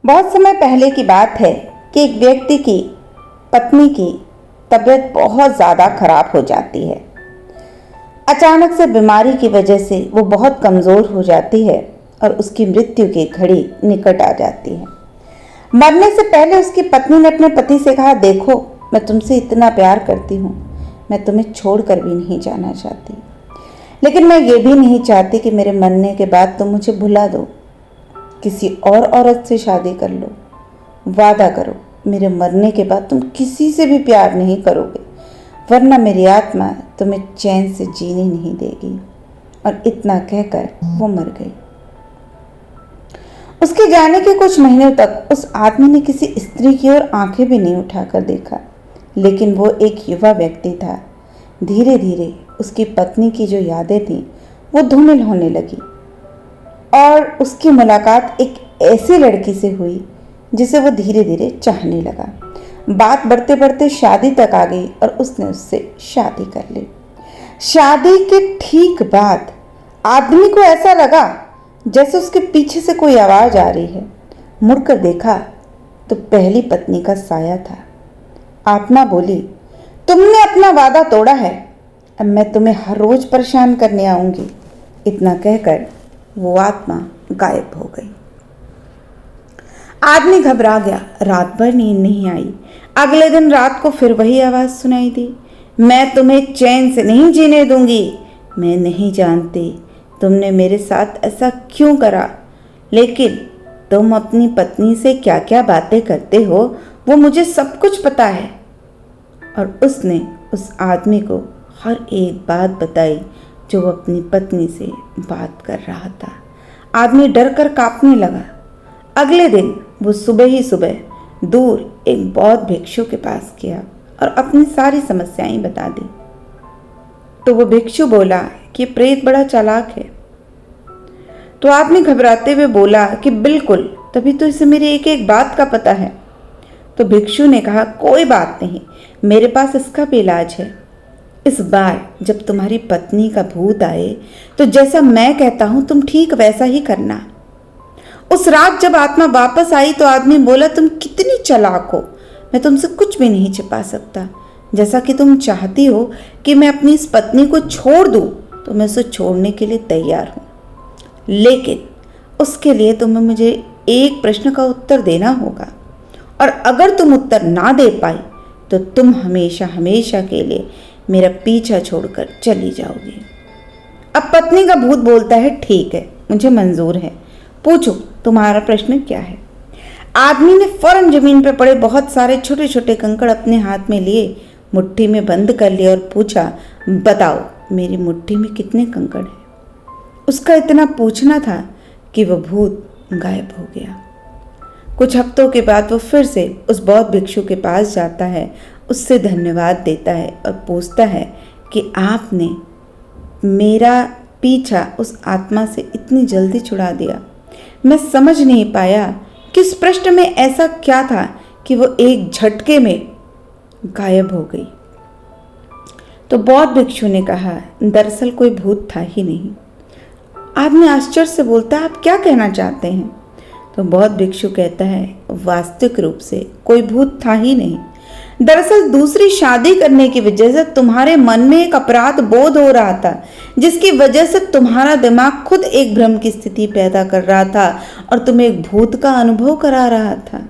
बहुत समय पहले की बात है कि एक व्यक्ति की पत्नी की तबीयत बहुत ज़्यादा खराब हो जाती है। अचानक से बीमारी की वजह से वो बहुत कमज़ोर हो जाती है और उसकी मृत्यु की घड़ी निकट आ जाती है। मरने से पहले उसकी पत्नी ने अपने पति से कहा, देखो मैं तुमसे इतना प्यार करती हूँ, मैं तुम्हें छोड़कर भी नहीं जाना चाहती, लेकिन मैं ये भी नहीं चाहती कि मेरे मरने के बाद तुम मुझे भुला दो, किसी और औरत से शादी कर लो। वादा करो मेरे मरने के बाद तुम किसी से भी प्यार नहीं करोगे, वरना मेरी आत्मा तुम्हें चैन से जीने नहीं देगी। और इतना कहकर वो मर गई। उसके जाने के कुछ महीनों तक उस आदमी ने किसी स्त्री की ओर आंखें भी नहीं उठाकर देखा, लेकिन वो एक युवा व्यक्ति था। धीरे धीरे उसकी पत्नी की जो यादें थीं वो धूमिल होने लगी और उसकी मुलाकात एक ऐसी लड़की से हुई जिसे वो धीरे धीरे चाहने लगा। बात बढ़ते बढ़ते शादी तक आ गई और उसने उससे शादी कर ली। शादी के ठीक बाद आदमी को ऐसा लगा जैसे उसके पीछे से कोई आवाज आ रही है। मुड़कर देखा तो पहली पत्नी का साया था। आत्मा बोली, तुमने अपना वादा तोड़ा है, अब मैं तुम्हें हर रोज परेशान करने आऊंगी। इतना कहकर वो आत्मा गायब हो गई। आदमी घबरा गया, रात भर नींद नहीं आई। अगले दिन रात को फिर वही आवाज सुनाई दी, मैं तुम्हें चैन से नहीं जीने दूंगी। मैं नहीं जानती तुमने मेरे साथ ऐसा क्यों करा, लेकिन तुम अपनी पत्नी से क्या क्या बातें करते हो वो मुझे सब कुछ पता है। और उसने उस आदमी को हर एक बात बताई जो वो अपनी पत्नी से बात कर रहा था। आदमी डर कर कांपने लगा। अगले दिन वो सुबह ही सुबह दूर एक बौद्ध भिक्षु के पास गया और अपनी सारी समस्याएं बता दी। तो वो भिक्षु बोला कि प्रेत बड़ा चालाक है। तो आदमी घबराते हुए बोला कि बिल्कुल, तभी तो इसे मेरी एक एक बात का पता है। तो भिक्षु ने कहा, कोई बात नहीं, मेरे पास इसका भी इलाज है। इस बार जब तुम्हारी पत्नी का भूत आए तो जैसा मैं कहता हूं तुम ठीक वैसा ही करना। उस रात जब आत्मा वापस आई तो आदमी बोला, तुम कितनी चालाक हो, मैं तुमसे कुछ भी नहीं छिपा सकता। जैसा कि तुम चाहती हो कि मैं अपनी इस पत्नी को छोड़ दूं तो मैं उसे छोड़ने के लिए तैयार हूं, लेकिन उसके लिए तुम्हें मुझे एक प्रश्न का उत्तर देना होगा, और अगर तुम उत्तर ना दे पाई तो तुम हमेशा हमेशा के लिए मेरा पीछा छोड़कर चली जाओगी। अब पत्नी का भूत बोलता है, ठीक है, मुझे मंजूर है, पूछो तुम्हारा प्रश्न क्या है। आदमी ने फौरन जमीन पर पड़े बहुत सारे छोटे छोटे कंकड़ अपने हाथ में लिए, मुट्ठी में बंद कर लिया और पूछा, बताओ मेरी मुट्ठी में कितने कंकड़ हैं। उसका इतना पूछना था कि वह भूत गायब हो गया। कुछ हफ्तों के बाद वो फिर से उस बौद्ध भिक्षु के पास जाता है, उससे धन्यवाद देता है और पूछता है कि आपने मेरा पीछा उस आत्मा से इतनी जल्दी छुड़ा दिया। मैं समझ नहीं पाया कि उस प्रश्न में ऐसा क्या था कि वो एक झटके में गायब हो गई। तो बौद्ध भिक्षु ने कहा, दरअसल कोई भूत था ही नहीं। आदमी आश्चर्य से बोलता है, आप क्या कहना चाहते हैं। तो बौद्ध भिक्षु कहता है, वास्तविक रूप से कोई भूत था ही नहीं। दरअसल दूसरी शादी करने की वजह से तुम्हारे मन में एक अपराध बोध हो रहा था, जिसकी वजह से तुम्हारा दिमाग खुद एक भ्रम की स्थिति पैदा कर रहा था और तुम्हें एक भूत का अनुभव करा रहा था।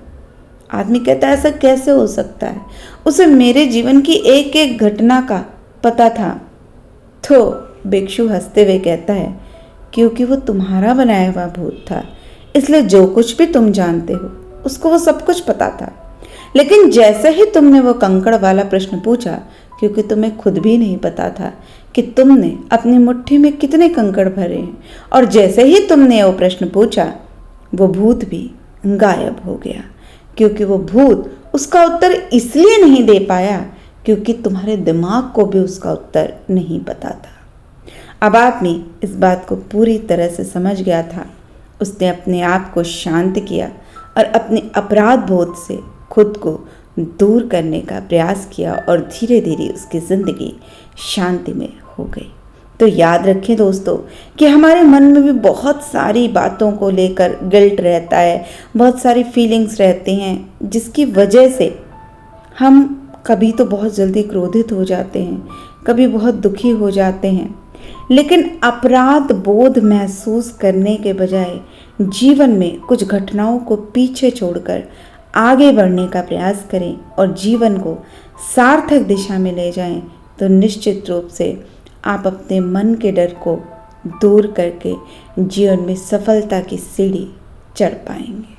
आदमी कहता है, ऐसा कैसे हो सकता है, उसे मेरे जीवन की एक एक घटना का पता था। तो भिक्षु हंसते हुए कहता है, क्योंकि वो तुम्हारा बनाया हुआ भूत था, इसलिए जो कुछ भी तुम जानते हो उसको वो सब कुछ पता था। लेकिन जैसे ही तुमने वो कंकड़ वाला प्रश्न पूछा, क्योंकि तुम्हें खुद भी नहीं पता था कि तुमने अपनी मुट्ठी में कितने कंकड़ भरे हैं, और जैसे ही तुमने वो प्रश्न पूछा वो भूत भी गायब हो गया, क्योंकि वो भूत उसका उत्तर इसलिए नहीं दे पाया क्योंकि तुम्हारे दिमाग को भी उसका उत्तर नहीं पता था। अब आदमी इस बात को पूरी तरह से समझ गया था। उसने अपने आप को शांत किया और अपने अपराध बोध से खुद को दूर करने का प्रयास किया और धीरे धीरे उसकी ज़िंदगी शांति में हो गई। तो याद रखें दोस्तों कि हमारे मन में भी बहुत सारी बातों को लेकर गिल्ट रहता है, बहुत सारी फीलिंग्स रहती हैं, जिसकी वजह से हम कभी तो बहुत जल्दी क्रोधित हो जाते हैं, कभी बहुत दुखी हो जाते हैं। लेकिन अपराध बोध महसूस करने के बजाय जीवन में कुछ घटनाओं को पीछे छोड़कर आगे बढ़ने का प्रयास करें और जीवन को सार्थक दिशा में ले जाएं, तो निश्चित रूप से आप अपने मन के डर को दूर करके जीवन में सफलता की सीढ़ी चढ़ पाएंगे।